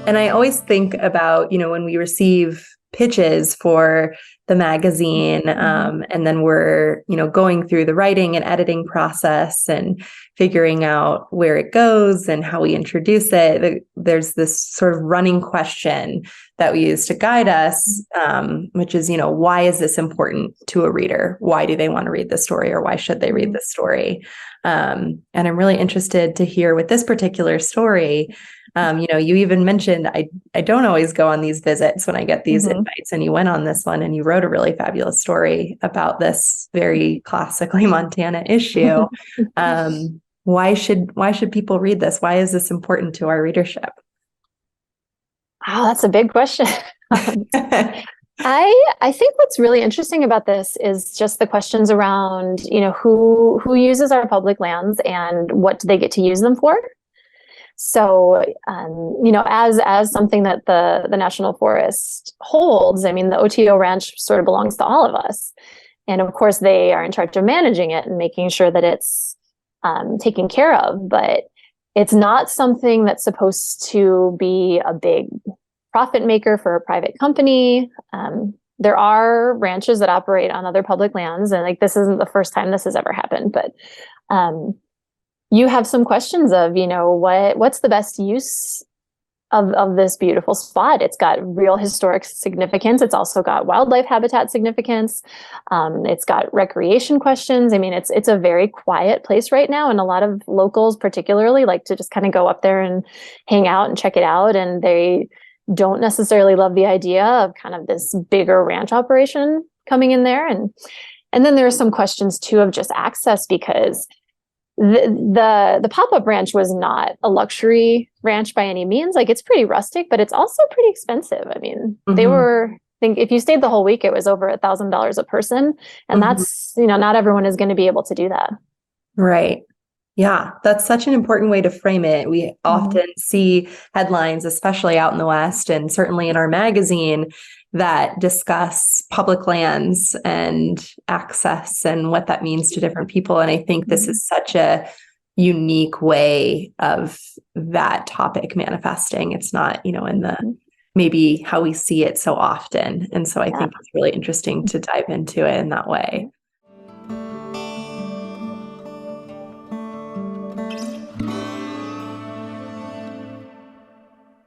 And I always think about, when we receive pitches for the magazine, and then we're, going through the writing and editing process and figuring out where it goes and how we introduce it. There's this sort of running question that we use to guide us, which is, why is this important to a reader? Why do they want to read the story, or why should they read the story? And I'm really interested to hear with this particular story. You even mentioned I don't always go on these visits when I get these invites, and you went on this one and you wrote a really fabulous story about this very classically Montana issue. Why should people read this? Why is this important to our readership? Wow, that's a big question. I think what's really interesting about this is just the questions around, who uses our public lands and what do they get to use them for? So, as something that the National Forest holds, I mean, the OTO Ranch sort of belongs to all of us. And of course, they are in charge of managing it and making sure that it's taken care of. But it's not something that's supposed to be a big profit maker for a private company. There are ranches that operate on other public lands, and this isn't the first time this has ever happened, but you have some questions of, what's the best use of this beautiful spot? It's got real historic significance. It's also got wildlife habitat significance. It's got recreation questions. I mean, it's a very quiet place right now, and a lot of locals particularly like to just kind of go up there and hang out and check it out, and they don't necessarily love the idea of kind of this bigger ranch operation coming in there. And then there are some questions too of just access, because the pop-up ranch was not a luxury ranch by any means. It's pretty rustic, but it's also pretty expensive. I mean, they were, I think if you stayed the whole week, it was over $1,000 a person. And that's, not everyone is going to be able to do that. Right. Yeah, that's such an important way to frame it. We often see headlines, especially out in the West, and certainly in our magazine, that discuss public lands and access and what that means to different people. And I think this is such a unique way of that topic manifesting. It's not, in the maybe how we see it so often. And so I think it's really interesting to dive into it in that way.